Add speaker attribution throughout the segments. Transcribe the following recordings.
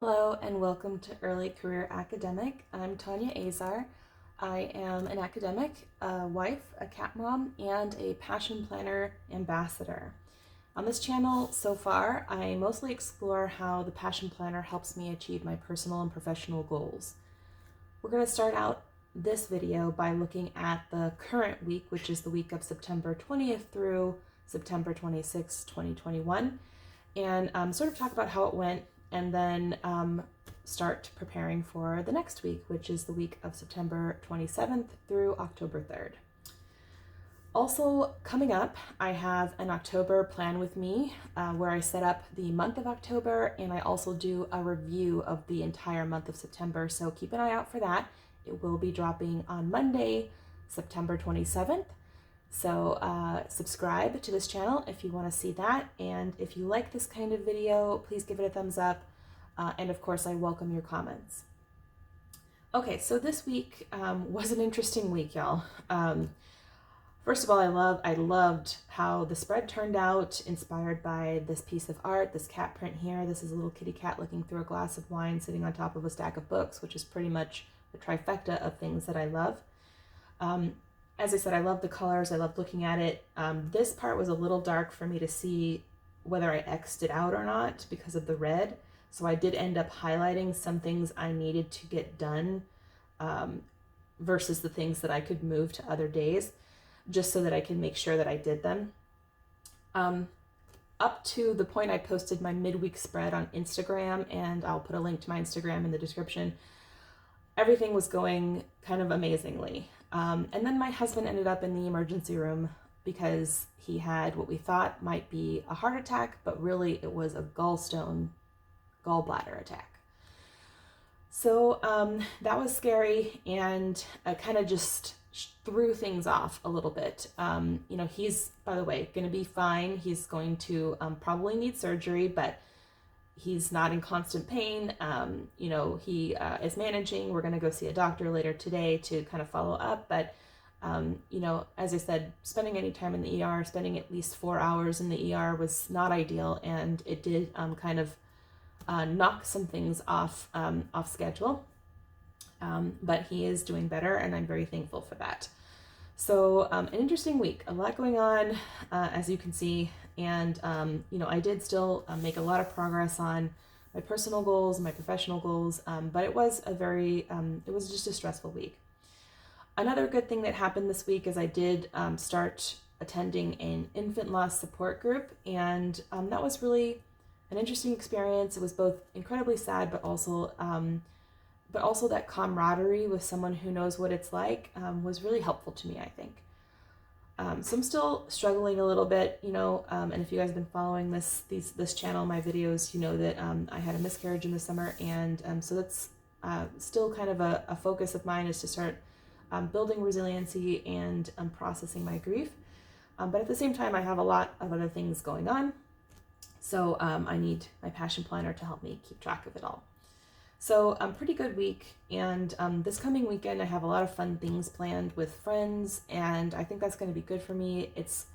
Speaker 1: Hello and welcome to Early Career Academic. I'm Tanya Azar. I am an academic, a wife, a cat mom, and a passion planner ambassador. On this channel so far, I mostly explore how the passion planner helps me achieve my personal and professional goals. We're going to start out this video by looking at the current week, which is the week of September 20th through September 26th, 2021, and sort of talk about how it went, and then start preparing for the next week, which is the week of September 27th through October 3rd. Also coming up, I have an October plan with me where I set up the month of October, and I also do a review of the entire month of September, so keep an eye out for that. It will be dropping on Monday, September 27th. So subscribe to this channel if you want to see that, and if you like this kind of video, please give it a thumbs up, and of course I welcome your comments. Okay, so this week was an interesting week, y'all. First of all, I loved how the spread turned out, inspired by this piece of art, this cat print here. This is a little kitty cat looking through a glass of wine sitting on top of a stack of books, which is pretty much the trifecta of things that I love. As I said, I love the colors. I loved looking at it. This part was a little dark for me to see whether I X'd it out or not because of the red. So I did end up highlighting some things I needed to get done versus the things that I could move to other days, just so that I can make sure that I did them. Up to the point I posted my midweek spread on Instagram, and I'll put a link to my Instagram in the description, everything was going kind of amazingly. And then my husband ended up in the emergency room because he had what we thought might be a heart attack, but really it was a gallbladder attack. So that was scary, and I kind of just threw things off a little bit. He's, by the way, going to be fine. He's going to probably need surgery, but he's not in constant pain. He is managing. We're going to go see a doctor later today to kind of follow up. But, as I said, spending any time in the ER, spending at least 4 hours in the ER was not ideal. And it did kind of knock some things off schedule. But he is doing better, and I'm very thankful for that. So an interesting week, a lot going on, as you can see, and I did still make a lot of progress on my personal goals, my professional goals, but it was it was just a stressful week. Another good thing that happened this week is I did start attending an infant loss support group, and that was really an interesting experience. It was both incredibly sad, but also that camaraderie with someone who knows what it's like was really helpful to me, I think. So I'm still struggling a little bit, and if you guys have been following this channel, my videos, you know that I had a miscarriage in the summer, and so that's still kind of a focus of mine, is to start building resiliency and processing my grief. But at the same time, I have a lot of other things going on, so I need my passion planner to help me keep track of it all. So pretty good week, and this coming weekend I have a lot of fun things planned with friends, and I think that's going to be good for me. It's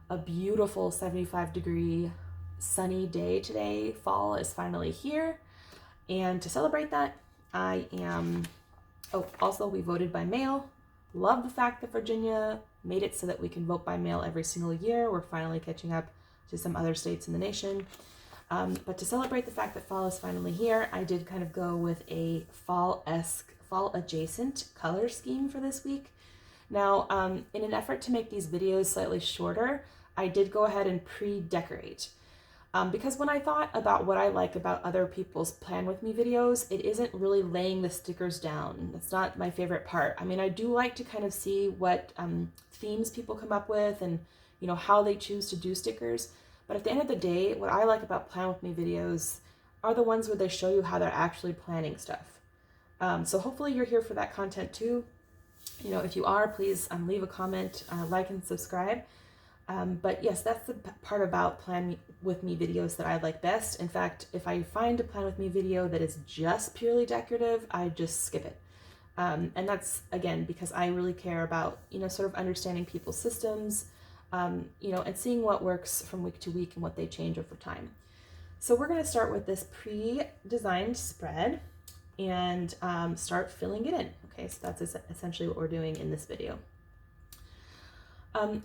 Speaker 1: a beautiful 75-degree sunny day today. Fall is finally here, and to celebrate that, also we voted by mail. Love the fact that Virginia made it so that we can vote by mail every single year. We're finally catching up to some other states in the nation. But to celebrate the fact that fall is finally here, I did kind of go with a fall-esque, fall-adjacent color scheme for this week. Now, in an effort to make these videos slightly shorter, I did go ahead and pre-decorate. Because when I thought about what I like about other people's Plan With Me videos, it isn't really laying the stickers down. That's not my favorite part. I mean, I do like to kind of see what themes people come up with and, how they choose to do stickers. But at the end of the day, what I like about Plan With Me videos are the ones where they show you how they're actually planning stuff. So hopefully you're here for that content too. If you are, please leave a comment, like and subscribe. But yes, that's the part about Plan With Me videos that I like best. In fact, if I find a Plan With Me video that is just purely decorative, I just skip it. And that's, again, because I really care about, sort of understanding people's systems, and seeing what works from week to week and what they change over time. So we're going to start with this pre-designed spread and start filling it in. Okay, so that's essentially what we're doing in this video.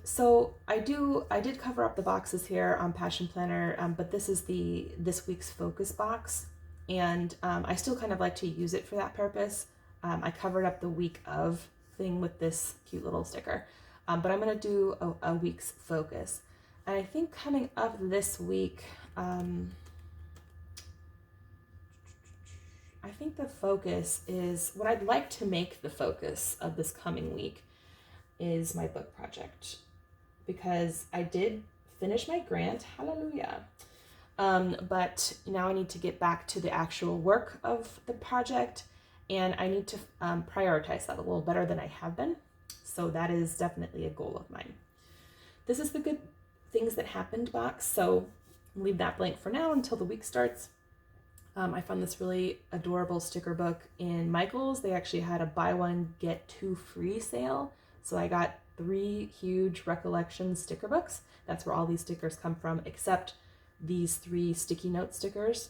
Speaker 1: So I did cover up the boxes here on Passion Planner, but this is this week's focus box, and I still kind of like to use it for that purpose. I covered up the week of thing with this cute little sticker, but I'm going to do a week's focus. And I think coming up this week, I think the focus is, what I'd like to make the focus of this coming week is my book project, because I did finish my grant, hallelujah. But now I need to get back to the actual work of the project, and I need to prioritize that a little better than I have been. So that is definitely a goal of mine. This is the good things that happened box, so leave that blank for now until the week starts. I found this really adorable sticker book in Michael's. They actually had a buy one, get two free sale. So I got 3 huge Recollections sticker books. That's where all these stickers come from, except these 3 sticky note stickers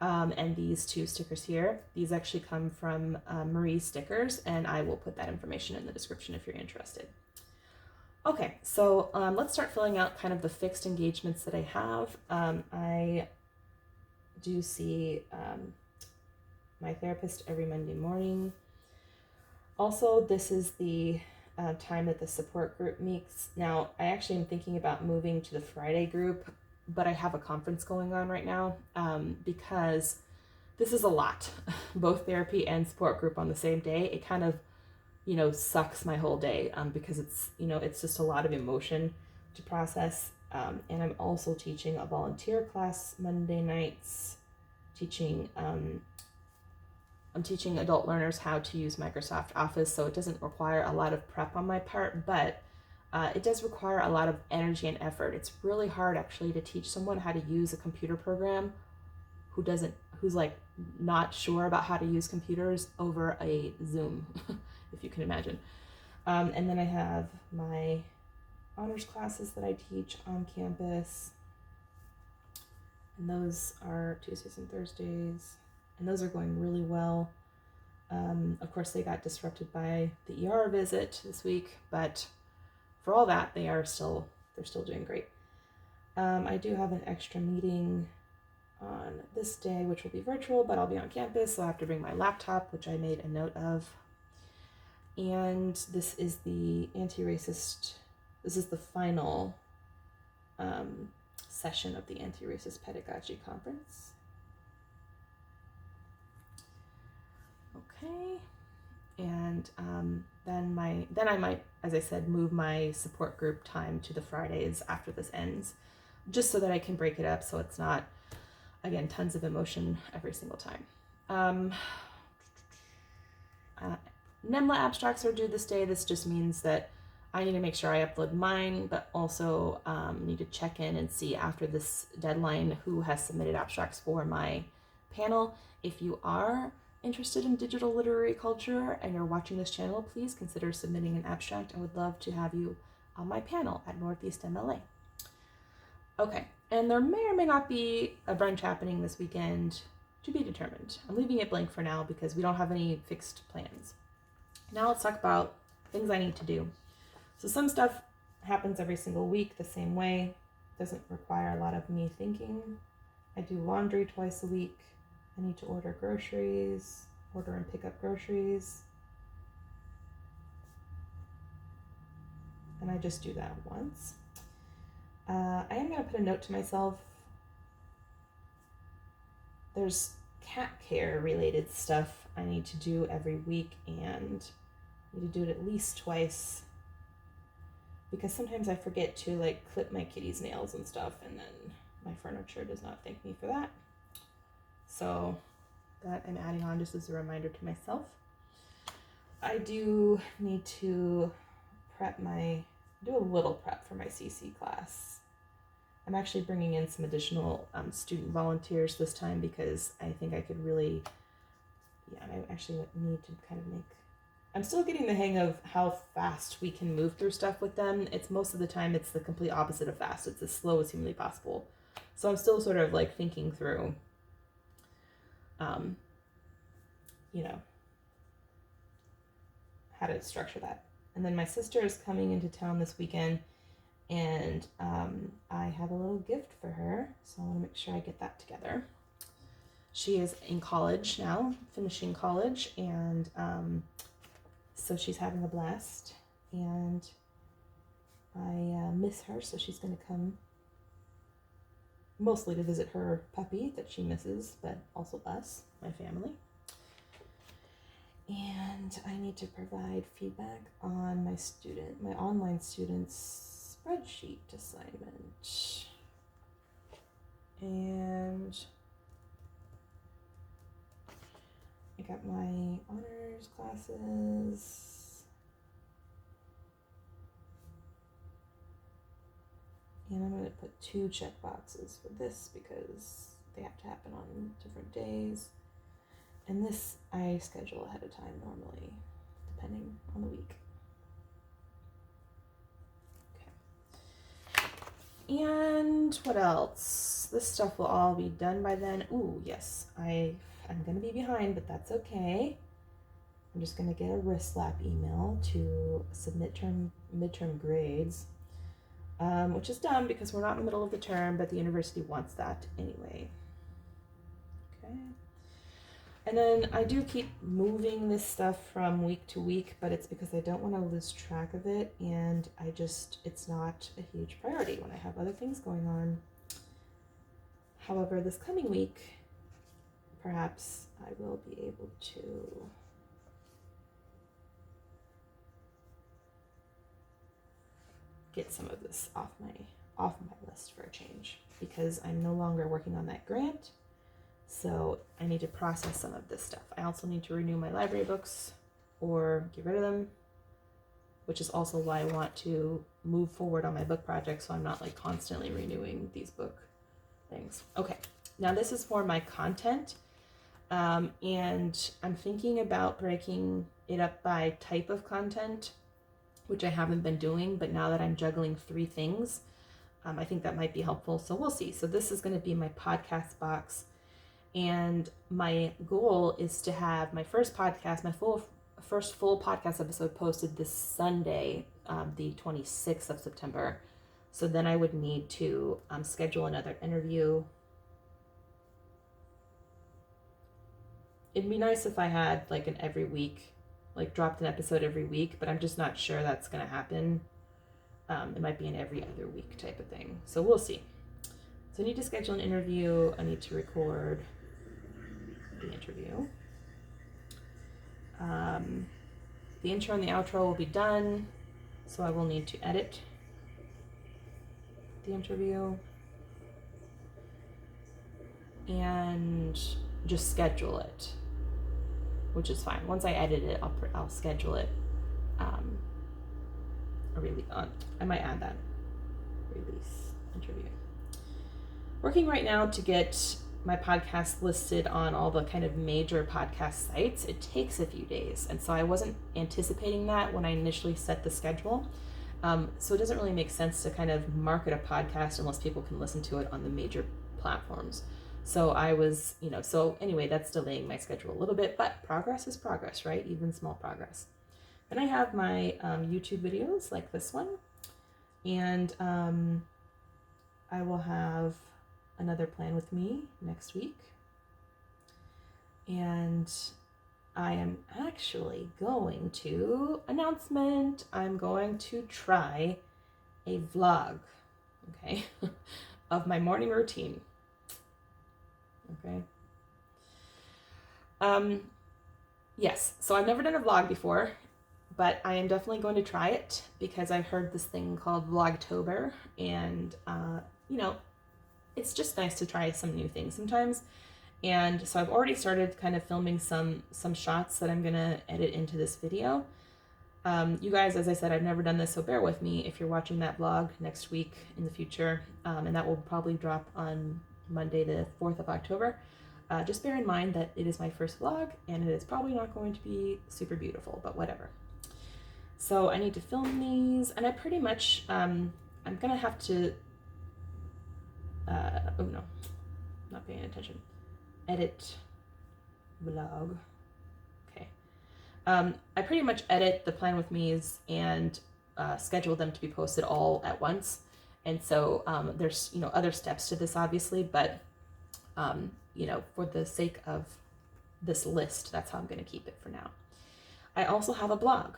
Speaker 1: and these 2 stickers here. These actually come from Marie's Stickers, and I will put that information in the description if you're interested. Okay, so let's start filling out kind of the fixed engagements that I have. I do see my therapist every Monday morning. Also, this is the time that the support group meets. Now, I actually am thinking about moving to the Friday group, but I have a conference going on right now because this is a lot. Both therapy and support group on the same day. It kind of, sucks my whole day because it's just a lot of emotion to process. And I'm also teaching a volunteer class Monday nights, I'm teaching adult learners how to use Microsoft Office, so it doesn't require a lot of prep on my part, but it does require a lot of energy and effort. It's really hard actually to teach someone how to use a computer program who's like not sure about how to use computers over a Zoom, if you can imagine. And then I have my honors classes that I teach on campus, and those are Tuesdays and Thursdays. And those are going really well. Of course, they got disrupted by the ER visit this week, but for all that, they're still doing great. I do have an extra meeting on this day, which will be virtual, but I'll be on campus, so I have to bring my laptop, which I made a note of. And this is the this is the final session of the Anti-Racist Pedagogy Conference. Okay, and then I might, as I said, move my support group time to the Fridays after this ends, just so that I can break it up so it's not, again, tons of emotion every single time. NEMLA abstracts are due this day. This just means that I need to make sure I upload mine, but also need to check in and see after this deadline who has submitted abstracts for my panel. If you are interested in digital literary culture and you're watching this channel, please consider submitting an abstract. I would love to have you on my panel at Northeast MLA. Okay, and there may or may not be a brunch happening this weekend, to be determined. I'm leaving it blank for now because we don't have any fixed plans. Now let's talk about things I need to do. So some stuff happens every single week the same way. Doesn't require a lot of me thinking. I do laundry twice a week. I need to order groceries, order and pick up groceries. And I just do that once. I am going to put a note to myself. There's cat care related stuff I need to do every week, and I need to do it at least twice, because sometimes I forget to clip my kitty's nails and stuff, and then my furniture does not thank me for that. So that I'm adding on just as a reminder to myself. I do need to do a little prep for my CC class. I'm actually bringing in some additional student volunteers this time because I think I could really, I actually need to kind of I'm still getting the hang of how fast we can move through stuff with them. It's most of the time it's the complete opposite of fast. It's as slow as humanly possible. So I'm still sort of like thinking through, you know, how to structure that. And then my sister is coming into town this weekend, and I have a little gift for her, so I want to make sure I get that together. She is in college now, finishing college, and so she's having a blast, and I miss her, so she's going to come mostly to visit her puppy that she misses, but also us, my family. And I need to provide feedback on my online student's spreadsheet assignment. And I got my honors classes. And I'm going to put 2 check boxes for this because they have to happen on different days. And this I schedule ahead of time normally, depending on the week. Okay. And what else? This stuff will all be done by then. Ooh, yes, I'm going to be behind, but that's okay. I'm just going to get a wrist slap email to submit midterm grades, which is dumb because we're not in the middle of the term, but the university wants that anyway. Okay. And then I do keep moving this stuff from week to week, but it's because I don't want to lose track of it, and it's not a huge priority when I have other things going on. However, this coming week, perhaps I will be able to get some of this off my list for a change, because I'm no longer working on that grant. So I need to process some of this stuff. I also need to renew my library books or get rid of them, which is also why I want to move forward on my book project, so I'm not like constantly renewing these book things. Okay, now this is for my content, and I'm thinking about breaking it up by type of content, which I haven't been doing, but now that I'm juggling 3 things, I think that might be helpful. So we'll see. So this is going to be my podcast box. And my goal is to have my first first full podcast episode posted this Sunday, the 26th of September. So then I would need to schedule another interview. It'd be nice if I had like an every week, like dropped an episode every week, but I'm just not sure that's going to happen. It might be an every other week type of thing. So we'll see. So I need to schedule an interview. I need to record the interview. The intro and the outro will be done, so I will need to edit the interview and just schedule it, which is fine. Once I edit it, I'll schedule it. I might add that release interview. Working right now to get my podcast listed on all the kind of major podcast sites. It takes a few days, and so I wasn't anticipating that when I initially set the schedule. So it doesn't really make sense to kind of market a podcast unless people can listen to it on the major platforms. So I was, so anyway, that's delaying my schedule a little bit, but progress is progress, right? Even small progress. Then I have my YouTube videos like this one, and I will have another plan with me next week. And I am actually going to I'm going to try a vlog, okay, of my morning routine. Okay. Yes, so I've never done a vlog before, but I am definitely going to try it because I've heard this thing called Vlogtober, and it's just nice to try some new things sometimes. And so I've already started kind of filming some shots that I'm gonna edit into this video. You guys, as I said, I've never done this, so bear with me if you're watching that vlog next week in the future, and that will probably drop on Monday the 4th of October. Just bear in mind that it is my first vlog, and it is probably not going to be super beautiful, but whatever. So I need to film these, and I pretty much, I'm gonna have to oh no, not paying attention. Edit vlog. Okay. I pretty much edit the Plan With Me's and schedule them to be posted all at once. And so there's, other steps to this obviously, but, for the sake of this list, that's how I'm going to keep it for now. I also have a blog.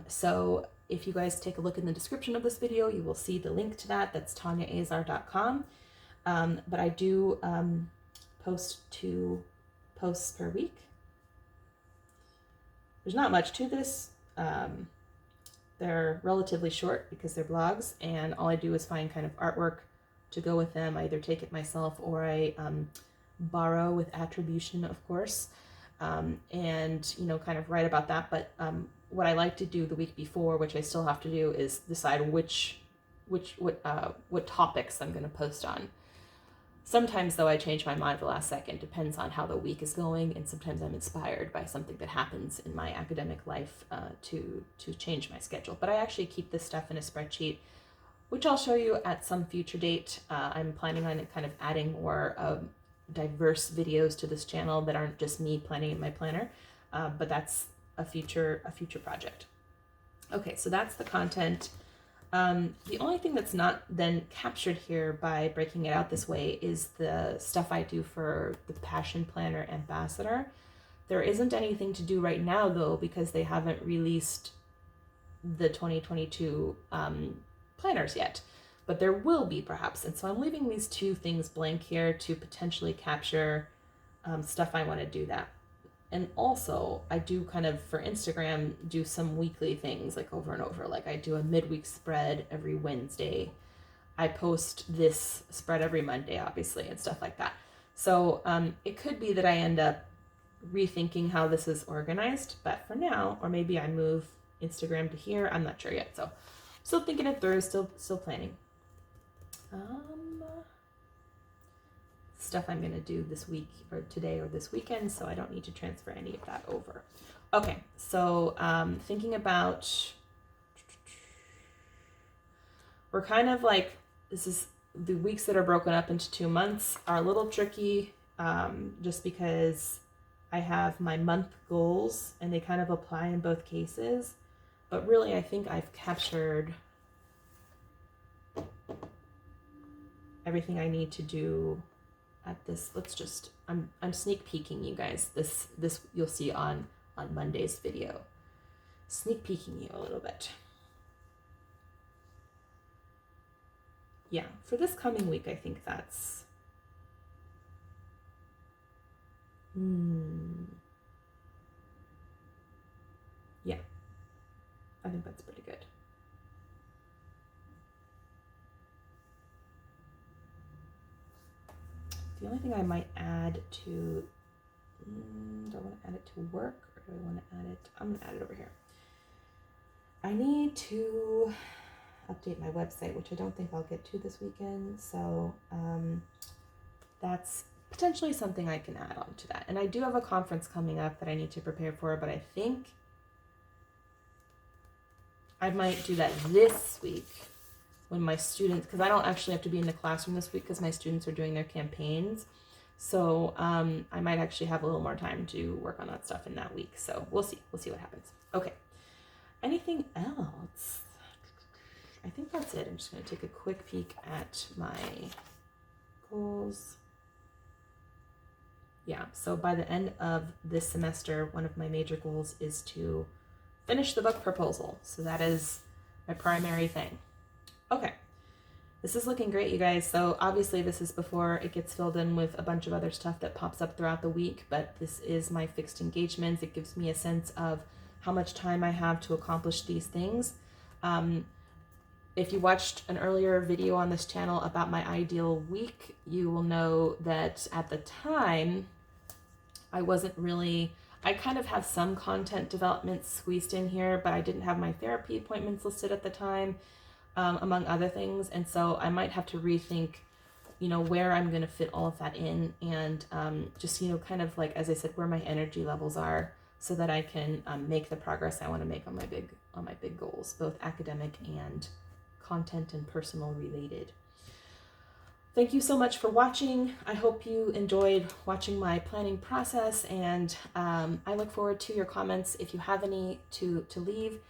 Speaker 1: So if you guys take a look in the description of this video, you will see the link to that. That's tanyaazar.com. But I do post 2 posts per week. There's not much to this. They're relatively short because they're blogs, and all I do is find kind of artwork to go with them. I either take it myself or I borrow with attribution, of course, and kind of write about that. But what I like to do the week before, which I still have to do, is decide what topics I'm going to post on. Sometimes, though, I change my mind at the last second. Depends on how the week is going, and sometimes I'm inspired by something that happens in my academic life to change my schedule. But I actually keep this stuff in a spreadsheet, which I'll show you at some future date. I'm planning on kind of adding more diverse videos to this channel that aren't just me planning in my planner, but that's a future project. Okay, so that's the content. The only thing that's not then captured here by breaking it out this way is the stuff I do for the Passion Planner Ambassador. There isn't anything to do right now though, because they haven't released the 2022 planners yet, but there will be perhaps. And so I'm leaving these 2 things blank here to potentially capture stuff I want to do that. And also, I do kind of, for Instagram, do some weekly things like over and over. Like I do a midweek spread every Wednesday. I post this spread every Monday, obviously, and stuff like that. So it could be that I end up rethinking how this is organized. But for now, or maybe I move Instagram to here. I'm not sure yet. So still thinking it through, still planning. Stuff I'm going to do this week or today or this weekend, so I don't need to transfer any of that over. Okay, so thinking about, we're kind of like, this is the weeks that are broken up into 2 months are a little tricky just because I have my month goals and they kind of apply in both cases. But really, I think I've captured everything I need to do at this. I'm sneak peeking you guys. This you'll see on Monday's video. Sneak peeking you a little bit. Yeah, for this coming week, I think that's yeah, I think that's pretty good. The only thing I might add to, do I want to add it to work or do I want to add it? I'm going to add it over here. I need to update my website, which I don't think I'll get to this weekend. So that's potentially something I can add on to that. And I do have a conference coming up that I need to prepare for, but I think I might do that this week when my students, because I don't actually have to be in the classroom this week because my students are doing their campaigns. So I might actually have a little more time to work on that stuff in that week. So we'll see what happens. Okay. Anything else? I think that's it. I'm just going to take a quick peek at my goals. Yeah, so by the end of this semester, one of my major goals is to finish the book proposal. So that is my primary thing. Okay, this is looking great, you guys. So obviously this is before it gets filled in with a bunch of other stuff that pops up throughout the week, but this is my fixed engagements. It gives me a sense of how much time I have to accomplish these things. If you watched an earlier video on this channel about my ideal week, you will know that at the time, I kind of have some content development squeezed in here, but I didn't have my therapy appointments listed at the time, among other things. And so I might have to rethink, where I'm going to fit all of that in and just, kind of like, as I said, where my energy levels are so that I can make the progress I want to make on my big goals, both academic and content and personal related. Thank you so much for watching. I hope you enjoyed watching my planning process, and I look forward to your comments if you have any to leave.